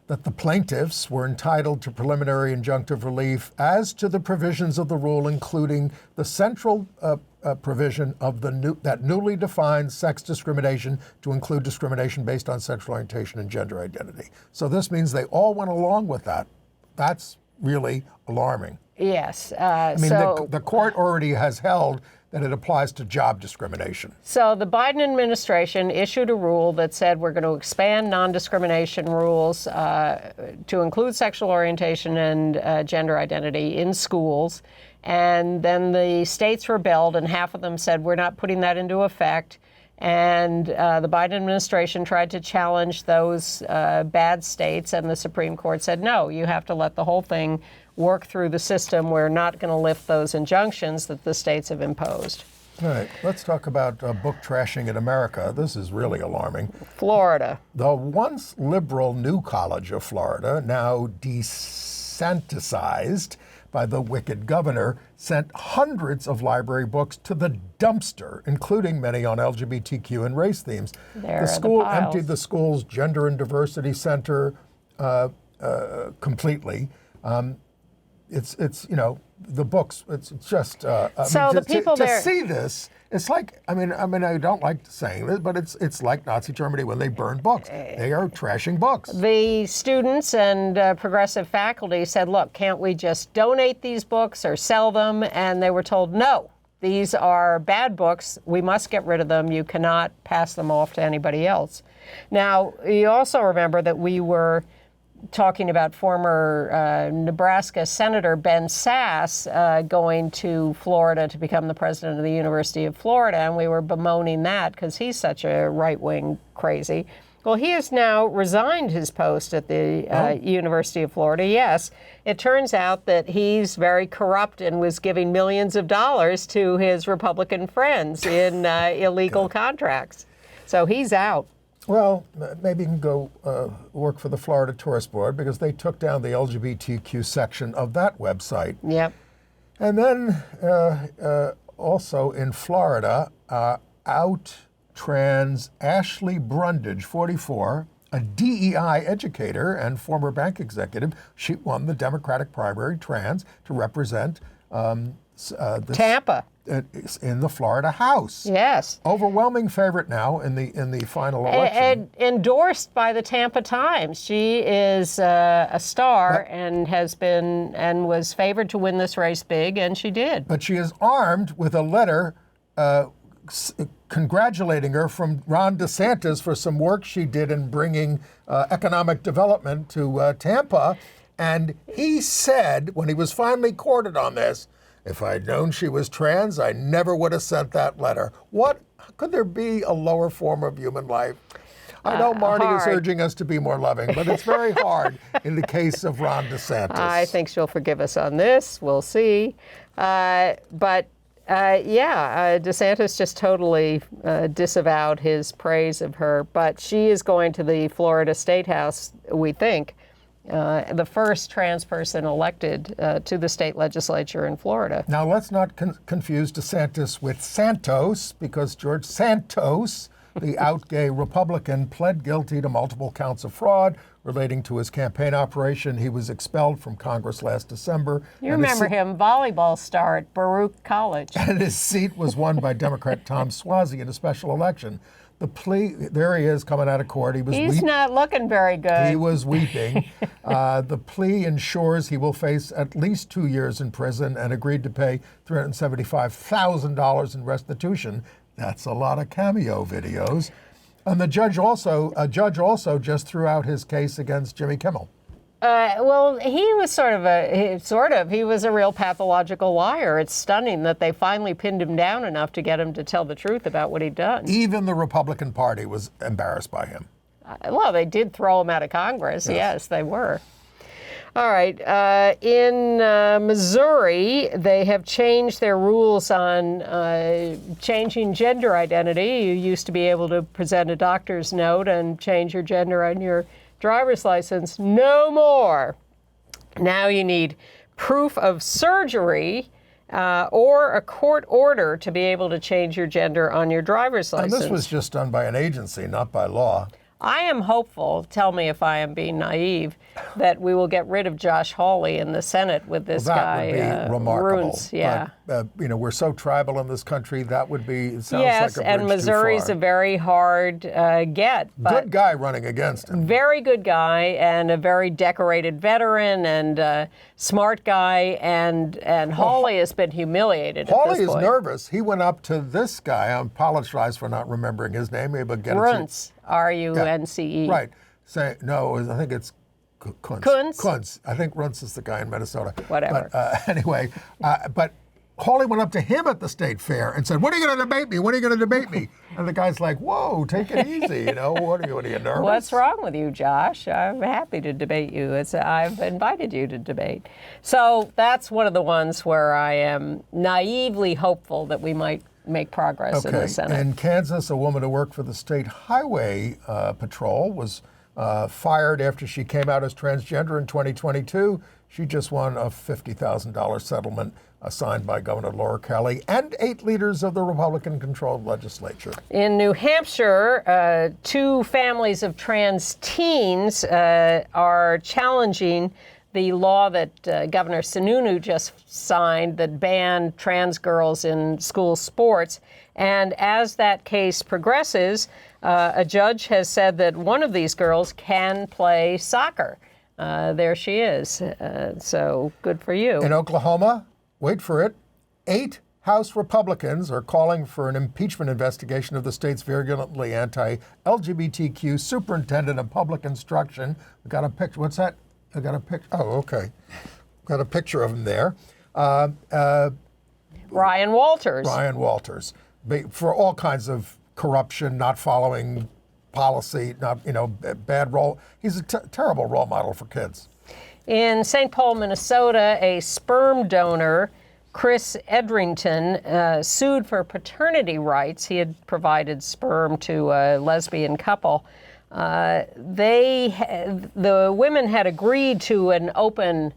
that the plaintiffs were entitled to preliminary injunctive relief as to the provisions of the rule, including the central provision of that newly defined sex discrimination to include discrimination based on sexual orientation and gender identity. So this means they all went along with that. That's really alarming. Yes. I mean, the court already has held that it applies to job discrimination. So the Biden administration issued a rule that said we're going to expand non-discrimination rules to include sexual orientation and gender identity in schools. And then the states rebelled, and half of them said we're not putting that into effect. And the Biden administration tried to challenge those bad states, and the Supreme Court said, no, you have to let the whole thing work through the system. We're not going to lift those injunctions that the states have imposed. All right, let's talk about book trashing in America. This is really alarming. Florida. The once liberal New College of Florida, now desanticized by the wicked governor, sent hundreds of library books to the dumpster, including many on LGBTQ and race themes. The school emptied the school's Gender and Diversity Center completely. It's the books. It's just. To see this, it's like I don't like saying this, but it's like Nazi Germany when they burned books. They are trashing books. The students and progressive faculty said, "Look, can't we just donate these books or sell them?" And they were told, "No, these are bad books. We must get rid of them. You cannot pass them off to anybody else." Now, you also remember that we were talking about former Nebraska Senator Ben Sasse going to Florida to become the president of the University of Florida, and we were bemoaning that because he's such a right-wing crazy. Well, he has now resigned his post at the University of Florida. Yes, it turns out that he's very corrupt and was giving millions of dollars to his Republican friends in illegal contracts. So he's out. Well, maybe you can go work for the Florida Tourist Board because they took down the LGBTQ section of that website. Yep. And then also in Florida, out trans Ashley Brundage, 44, a DEI educator and former bank executive. She won the Democratic primary trans to represent Tampa. In the Florida House. Yes. Overwhelming favorite now in the final election. Endorsed by the Tampa Times. She is a star and was favored to win this race big, and she did. But she is armed with a letter congratulating her from Ron DeSantis for some work she did in bringing economic development to Tampa. And he said, when he was finally courted on this, if I'd known she was trans, I never would have sent that letter. What could there be a lower form of human life? I know Marni is urging us to be more loving, but it's very hard in the case of Ron DeSantis. I think she'll forgive us on this. We'll see. DeSantis just totally disavowed his praise of her. But she is going to the Florida State House, we think. The first trans person elected to the state legislature in Florida. Now, let's not confuse DeSantis with Santos, because George Santos, the out-gay Republican, pled guilty to multiple counts of fraud relating to his campaign operation. He was expelled from Congress last December. You remember him, volleyball star at Baruch College. And his seat was won by Democrat Tom Suozzi in a special election. The plea, there he is coming out of court. He's not looking very good. He was weeping. The plea ensures he will face at least 2 years in prison and agreed to pay $375,000 in restitution. That's a lot of cameo videos. And a judge also just threw out his case against Jimmy Kimmel. Well, he was he was a real pathological liar. It's stunning that they finally pinned him down enough to get him to tell the truth about what he'd done. Even the Republican Party was embarrassed by him. Well, they did throw him out of Congress. Yes, they were. All right. In Missouri, they have changed their rules on changing gender identity. You used to be able to present a doctor's note and change your gender on your driver's license. No more. Now you need proof of surgery or a court order to be able to change your gender on your driver's license. And this was just done by an agency, not by law. I am hopeful, tell me if I am being naive, that we will get rid of Josh Hawley in the Senate with this guy. That would be remarkable. Runz, yeah. But, we're so tribal in this country, that would be, it sounds yes, like a bridge and Missouri's too far. a very hard get. But good guy running against him. Very good guy and a very decorated veteran and smart guy, and Hawley has been humiliated at Hawley this is point. nervous. He went up to this guy. I apologize for not remembering his name. Maybe I'll get Runz, R-U-N-C-E. Right. Say no. I think it's Kunz. Kunz. I think Runz is the guy in Minnesota. Whatever. But anyway, but Hawley went up to him at the state fair and said, "When are you going to debate me? When are you going to debate me?" And the guy's like, "Whoa, take it easy. What are you nervous?" What's wrong with you, Josh? I'm happy to debate you. I've invited you to debate. So that's one of the ones where I am naively hopeful that we might make progress in the Senate. In Kansas, a woman who worked for the state highway patrol was fired after she came out as transgender in 2022. She just won a $50,000 settlement signed by Governor Laura Kelly and 8 leaders of the Republican-controlled legislature. In New Hampshire, 2 families of trans teens are challenging the law that Governor Sununu just signed that banned trans girls in school sports. And as that case progresses, a judge has said that one of these girls can play soccer. There she is. So good for you. In Oklahoma, wait for it, 8 House Republicans are calling for an impeachment investigation of the state's virulently anti-LGBTQ superintendent of public instruction. We got a picture. What's that? I got a picture. Oh, okay. Got a picture of him there. Ryan Walters. Ryan Walters. For all kinds of corruption, not following policy, bad role. He's a terrible role model for kids. In St. Paul, Minnesota, a sperm donor, Chris Edrington, sued for paternity rights. He had provided sperm to a lesbian couple. The women had agreed to an open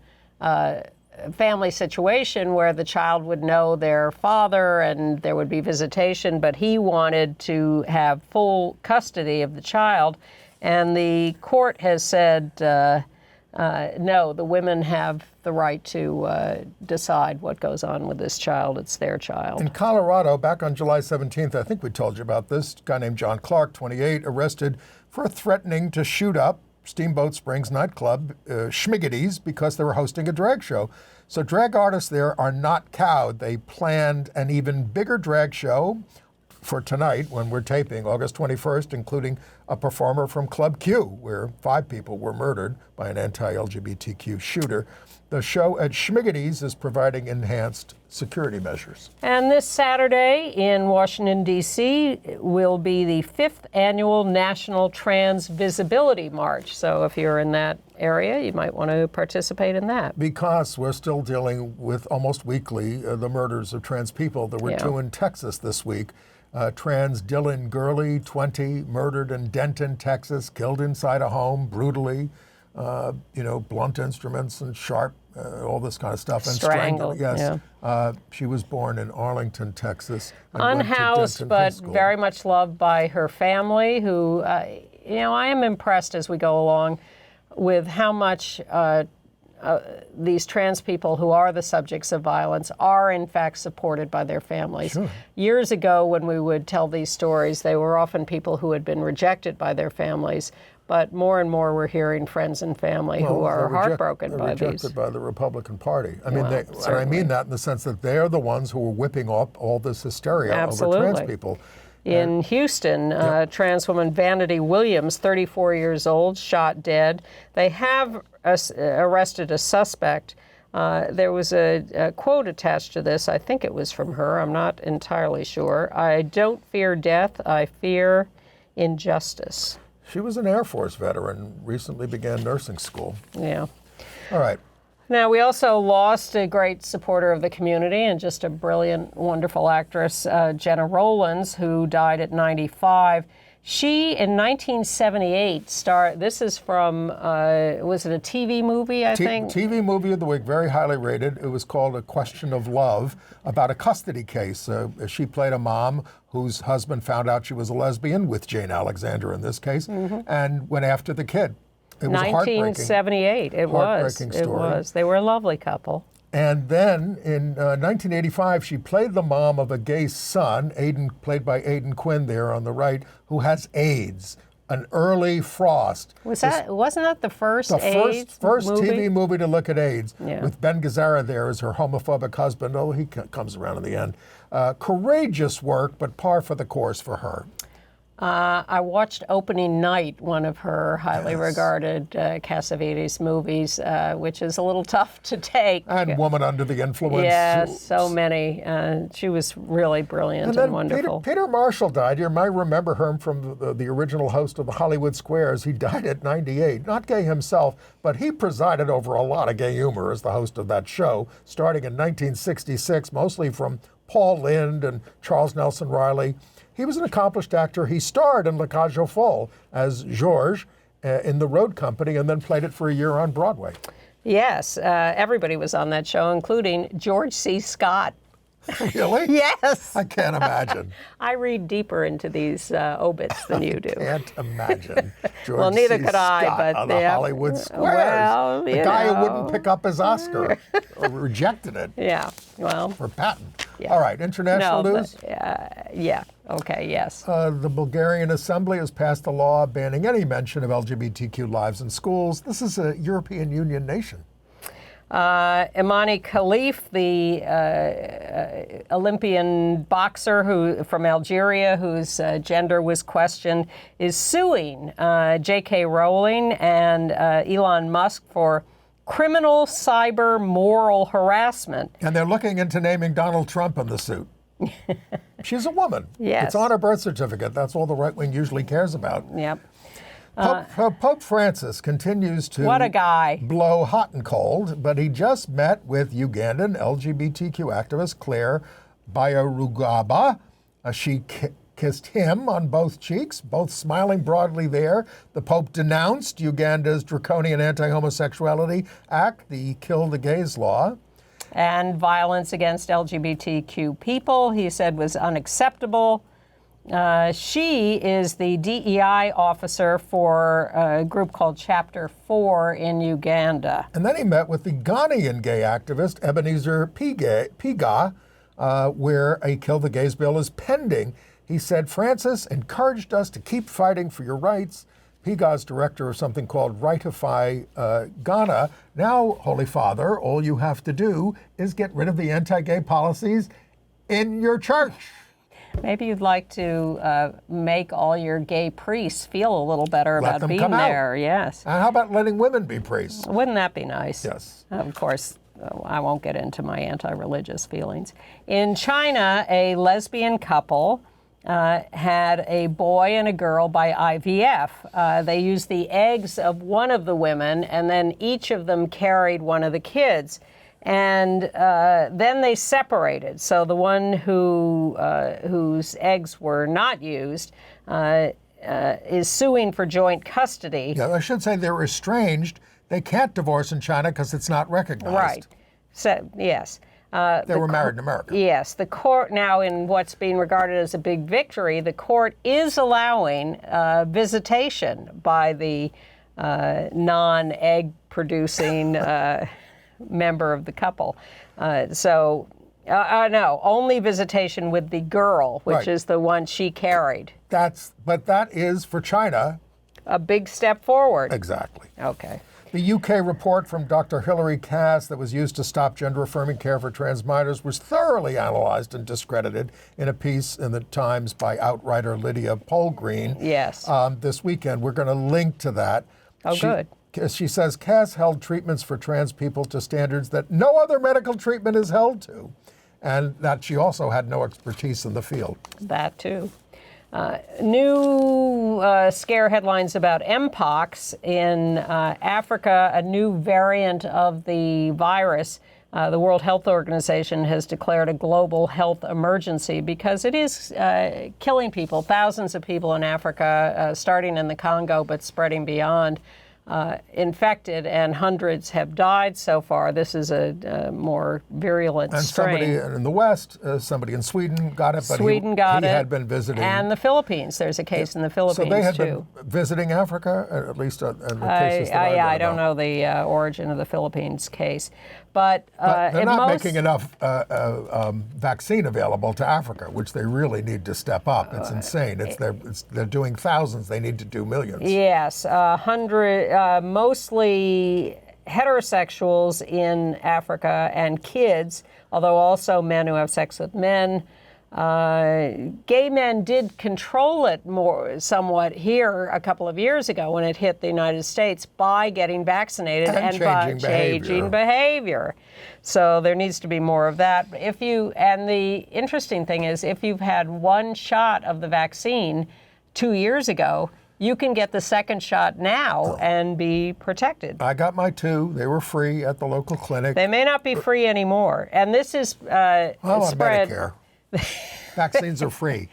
family situation where the child would know their father and there would be visitation, but he wanted to have full custody of the child. And the court has said, no, the women have the right to decide what goes on with this child. It's their child. In Colorado, back on July 17th, I think we told you about this, a guy named John Clark, 28, arrested for threatening to shoot up Steamboat Springs nightclub, Schmiggity's, because they were hosting a drag show. So drag artists there are not cowed. They planned an even bigger drag show for tonight when we're taping, August 21st, including a performer from Club Q, where 5 people were murdered by an anti-LGBTQ shooter. The show at Schmiggity's is providing enhanced security measures. And this Saturday in Washington, D.C. will be the 5th annual National Trans Visibility March. So if you're in that area, you might want to participate in that. Because we're still dealing with almost weekly the murders of trans people. There were 2 in Texas this week. Trans Dylan Gurley, 20, murdered in Denton, Texas, killed inside a home brutally. Blunt instruments and sharp, all this kind of stuff. And strangled. Yes. She was born in Arlington, Texas. Unhoused, but very much loved by her family, who, I am impressed as we go along with how much these trans people who are the subjects of violence are in fact supported by their families. Sure. Years ago, when we would tell these stories, they were often people who had been rejected by their families. But more and more we're hearing friends and family who are heartbroken by these. Rejected by the Republican Party. I mean, and I mean that in the sense that they're the ones who are whipping up all this hysteria over trans people. In Houston, trans woman Vanity Williams, 34 years old, shot dead. They have arrested a suspect. There was a quote attached to this. I think it was from her. I'm not entirely sure. I don't fear death. I fear injustice. She was an Air Force veteran, recently began nursing school. Yeah. All right. Now, we also lost a great supporter of the community and just a brilliant, wonderful actress, Gena Rowlands, who died at 95. She, in 1978, this is from, was it a TV movie, I think? TV movie of the week, very highly rated. It was called A Question of Love, about a custody case. She played a mom whose husband found out she was a lesbian, with Jane Alexander in this case, and went after the kid. It was 1978, it was. Heartbreaking story. It was. They were a lovely couple. And then in 1985, she played the mom of a gay son, played by Aidan Quinn there on the right, who has AIDS, an early frost. Wasn't that the first AIDS first movie? TV movie to look at AIDS, with Ben Gazzara there as her homophobic husband. Oh, he comes around in the end. Courageous work, but par for the course for her. I watched Opening Night, one of her highly regarded Cassavetes movies, which is a little tough to take. And Woman Under the Influence. Yes, so many. She was really brilliant and wonderful. Peter Marshall died. You might remember him from the original host of the Hollywood Squares. He died at 98. Not gay himself, but he presided over a lot of gay humor as the host of that show, starting in 1966, mostly from Paul Lynde and Charles Nelson Riley. He was an accomplished actor. He starred in La Cage aux Folles as Georges in The Road Company, and then played it for a year on Broadway. Yes, everybody was on that show, including George C. Scott. Really? Yes. I can't imagine. I read deeper into these obits than you do. I can't imagine. George Well, neither C. could I, Scott but on the Hollywood Squares. Well, the guy who wouldn't pick up his Oscar or rejected it. Yeah, well. For Patton. Yeah. All right, international news? Yeah, okay, yes. The Bulgarian Assembly has passed a law banning any mention of LGBTQ lives in schools. This is a European Union nation. Imani Khalif, the Olympian boxer from Algeria, whose gender was questioned, is suing J.K. Rowling and Elon Musk for criminal cyber moral harassment. And they're looking into naming Donald Trump in the suit. She's a woman. Yes. It's on her birth certificate. That's all the right wing usually cares about. Yep. Pope Francis continues to what a guy. Blow hot and cold, but he just met with Ugandan LGBTQ activist Claire Bayarugaba. She kissed him on both cheeks, both smiling broadly there. The Pope denounced Uganda's draconian anti-homosexuality act, the Kill the Gays law. And violence against LGBTQ people, he said, was unacceptable. She is the DEI officer for a group called Chapter 4 in Uganda. And then he met with the Ghanaian gay activist Ebenezer Piga, where a Kill the Gays bill is pending. He said, Francis encouraged us to keep fighting for your rights. Piga's director of something called Rightify Ghana. Now, Holy Father, all you have to do is get rid of the anti-gay policies in your church. Maybe you'd like to make all your gay priests feel a little better Let about them being come out. there. Yes. And how about letting women be priests? Wouldn't that be nice? Yes. Of course, I won't get into my anti-religious feelings. In China, a lesbian couple had a boy and a girl by IVF. They used the eggs of one of the women, and then each of them carried one of the kids. And then they separated. So the one whose eggs were not used is suing for joint custody. Yeah, I should say they're estranged. They can't divorce in China because it's not recognized. Right. So, yes. They were married in America. Yes. The court now, in what's being regarded as a big victory, the court is allowing visitation by the non-egg producing member of the couple. No, only visitation with the girl, which Right. is the one she carried. But that is, for China, a big step forward. Exactly. Okay. The UK report from Dr. Hilary Cass that was used to stop gender-affirming care for trans minors was thoroughly analyzed and discredited in a piece in the Times by outrider Lydia Polgreen. Yes. This weekend. We're going to link to that. Oh, good. She says Cass held treatments for trans people to standards that no other medical treatment is held to, and that she also had no expertise in the field. That too. New scare headlines about Mpox in Africa, a new variant of the virus. The World Health Organization has declared a global health emergency because it is killing people, thousands of people in Africa, starting in the Congo, but spreading beyond. Infected, and hundreds have died so far. This is a more virulent strain. And somebody in the West, somebody in Sweden got it, but he had been visiting. And the Philippines. There's a case in the Philippines, so they had too. been visiting Africa, at least in the cases that I read I don't about. know the origin of the Philippines case. But they're not making enough vaccine available to Africa, which they really need to step up. It's insane. They're doing thousands. They need to do millions. Yes, mostly heterosexuals in Africa and kids, although also men who have sex with men. Gay men did control it somewhat here a couple of years ago when it hit the United States by getting vaccinated and by changing behavior. So there needs to be more of that. And the interesting thing is, if you've had one shot of the vaccine 2 years ago, you can get the second shot now and be protected. I got my 2. They were free at the local clinic. They may not be free anymore. And this is spread. Medicare. Vaccines are free.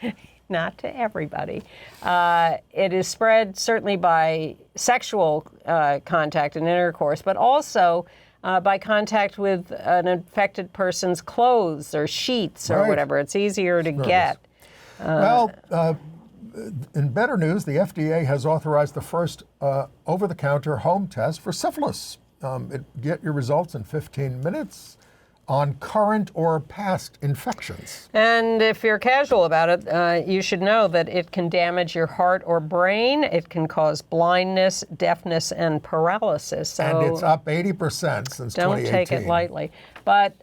Not to everybody. It is spread certainly by sexual contact and intercourse, but also by contact with an infected person's clothes or sheets or whatever. It's easier to get. In better news, the FDA has authorized the first over-the-counter home test for syphilis. Get your results in 15 minutes on current or past infections. And if you're casual about it, you should know that it can damage your heart or brain. It can cause blindness, deafness, and paralysis. So and it's up 80% since 2018. Don't take it lightly. But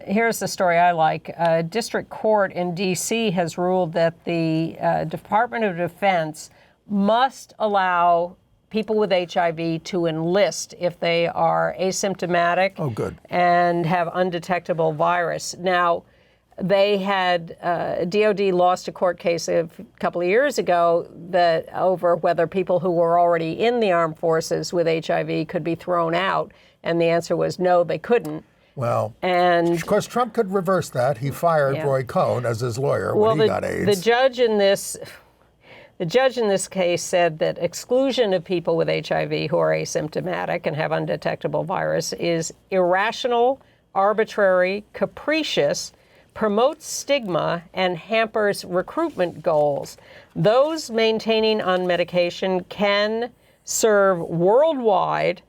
here's the story I like. District Court in D.C. has ruled that the Department of Defense must allow people with HIV to enlist if they are asymptomatic and have undetectable virus. Now, they had, DOD lost a court case a couple of years ago over whether people who were already in the armed forces with HIV could be thrown out, and the answer was no, they couldn't. Well, of course, Trump could reverse that. He fired Roy Cohn as his lawyer when he got AIDS. The judge in this case said that exclusion of people with HIV who are asymptomatic and have undetectable virus is irrational, arbitrary, capricious, promotes stigma, and hampers recruitment goals. Those maintaining on medication can serve worldwide.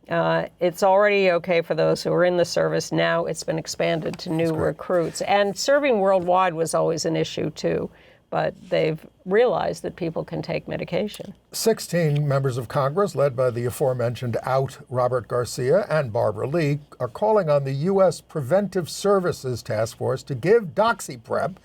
It's already okay for those who are in the service. Now it's been expanded to new recruits. And serving worldwide was always an issue, too. But they've realized that people can take medication. 16 members of Congress, led by the aforementioned out Robert Garcia and Barbara Lee, are calling on the U.S. Preventive Services Task Force to give DoxyPrep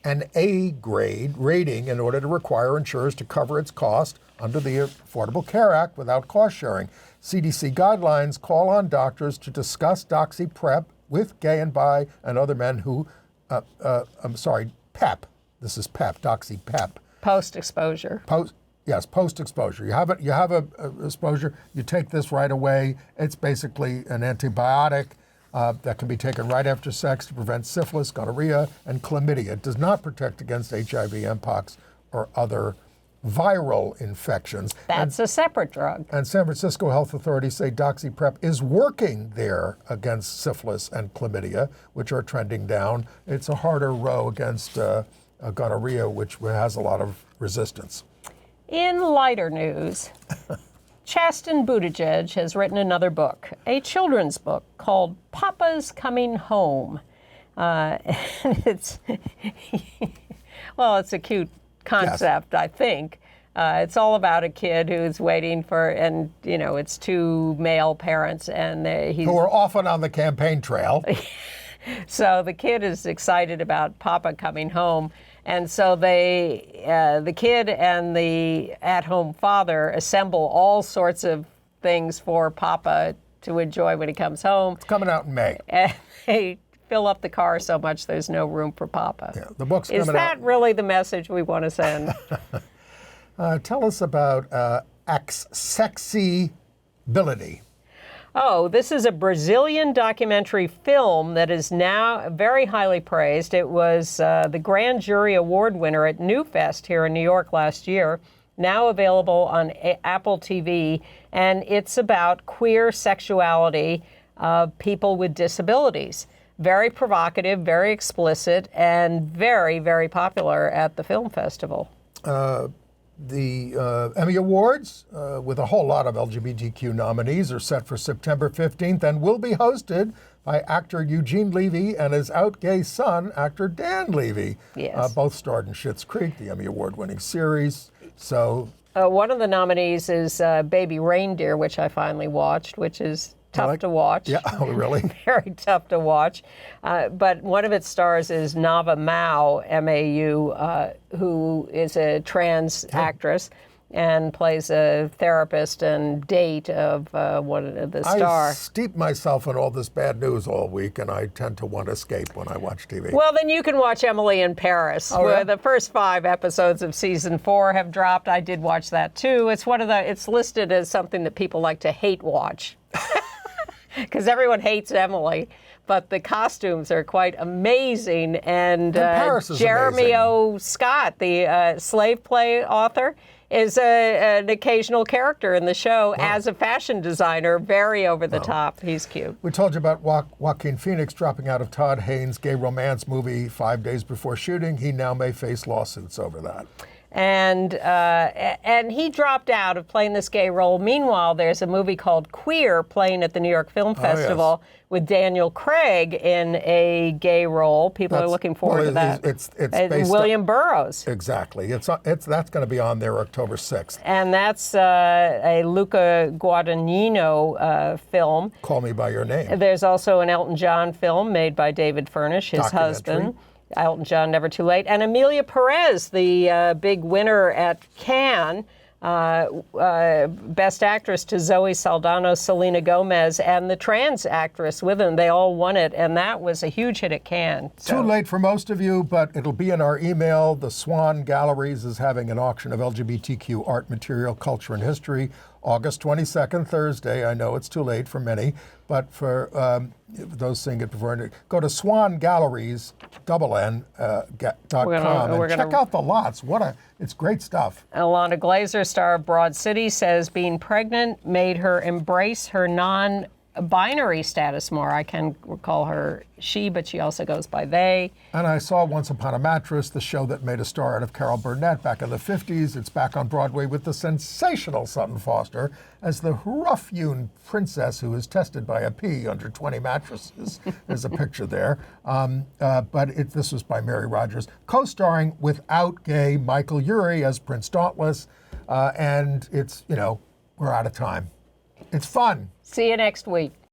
an A-grade rating in order to require insurers to cover its cost under the Affordable Care Act without cost sharing. CDC guidelines call on doctors to discuss DoxyPrep with gay and bi and other men who, PEP. This is PEP, DoxyPrep. Post-exposure. Post-exposure. You have a exposure, you take this right away. It's basically an antibiotic that can be taken right after sex to prevent syphilis, gonorrhea, and chlamydia. It does not protect against HIV, Mpox, or other viral infections. That's a separate drug. And San Francisco health authorities say DoxyPrep is working there against syphilis and chlamydia, which are trending down. It's a harder row against gonorrhea, which has a lot of resistance. In lighter news, Chasten Buttigieg has written another book, a children's book called Papa's Coming Home. It's a cute concept, I think. It's all about a kid who's waiting for, and it's two male parents, and he's Who are often on the campaign trail. So the kid is excited about Papa coming home, and so the kid and the at-home father assemble all sorts of things for Papa to enjoy when he comes home. It's coming out in May. And they fill up the car so much there's no room for Papa. Yeah, the book's coming out. Is that really the message we want to send? Tell us about Accessibility. Oh, this is a Brazilian documentary film that is now very highly praised. It was the Grand Jury Award winner at Newfest here in New York last year, now available on Apple TV, and it's about queer sexuality of people with disabilities. Very provocative, very explicit, and very, very popular at the film festival. The Emmy Awards, with a whole lot of LGBTQ nominees, are set for September 15th and will be hosted by actor Eugene Levy and his out gay son, actor Dan Levy. Yes. Both starred in Schitt's Creek, the Emmy Award-winning series. So one of the nominees is Baby Reindeer, which I finally watched, which is tough to watch. Yeah, oh, really? Very tough to watch. But one of its stars is Nava Mao, M-A-U, who is a trans actress and plays a therapist and date of the star. I steep myself in all this bad news all week, and I tend to want to escape when I watch TV. Well, then you can watch Emily in Paris, where the first 5 episodes of season 4 have dropped. I did watch that too. It's listed as something that people like to hate watch. Because everyone hates Emily, but the costumes are quite amazing. And Paris is Jeremy amazing. O. Scott, the slave play author, is an occasional character in the show as a fashion designer, very over the top. He's cute. We told you about Joaquin Phoenix dropping out of Todd Haynes' gay romance movie 5 days before shooting. He now may face lawsuits over that. And he dropped out of playing this gay role. Meanwhile, there's a movie called Queer playing at the New York Film Festival with Daniel Craig in a gay role. People are looking forward to that. It's based William Burroughs. Exactly. That's going to be on there October 6th. And that's a Luca Guadagnino film. Call Me By Your Name. There's also an Elton John film made by David Furnish, his husband. Elton John, Never Too Late. And Emilia Perez, the big winner at Cannes, Best Actress to Zoe Saldana, Selena Gomez, and the trans actress with them. They all won it, and that was a huge hit at Cannes. Too late for most of you, but it'll be in our email. The Swan Galleries is having an auction of LGBTQ art, material, culture, and history. August 22nd, Thursday. I know it's too late for many, but for those seeing it before, go to swangalleries.com and check out the lots. It's great stuff. Ilana Glazer, star of Broad City, says being pregnant made her embrace her non-binary status more. I can call her she, but she also goes by they. And I saw Once Upon a Mattress, the show that made a star out of Carol Burnett back in the 50s. It's back on Broadway with the sensational Sutton Foster as the rough-hewn princess who is tested by a pea under 20 mattresses. There's a picture there. But this was by Mary Rogers, co-starring without gay Michael Urie as Prince Dauntless. And it's, we're out of time. It's fun. See you next week.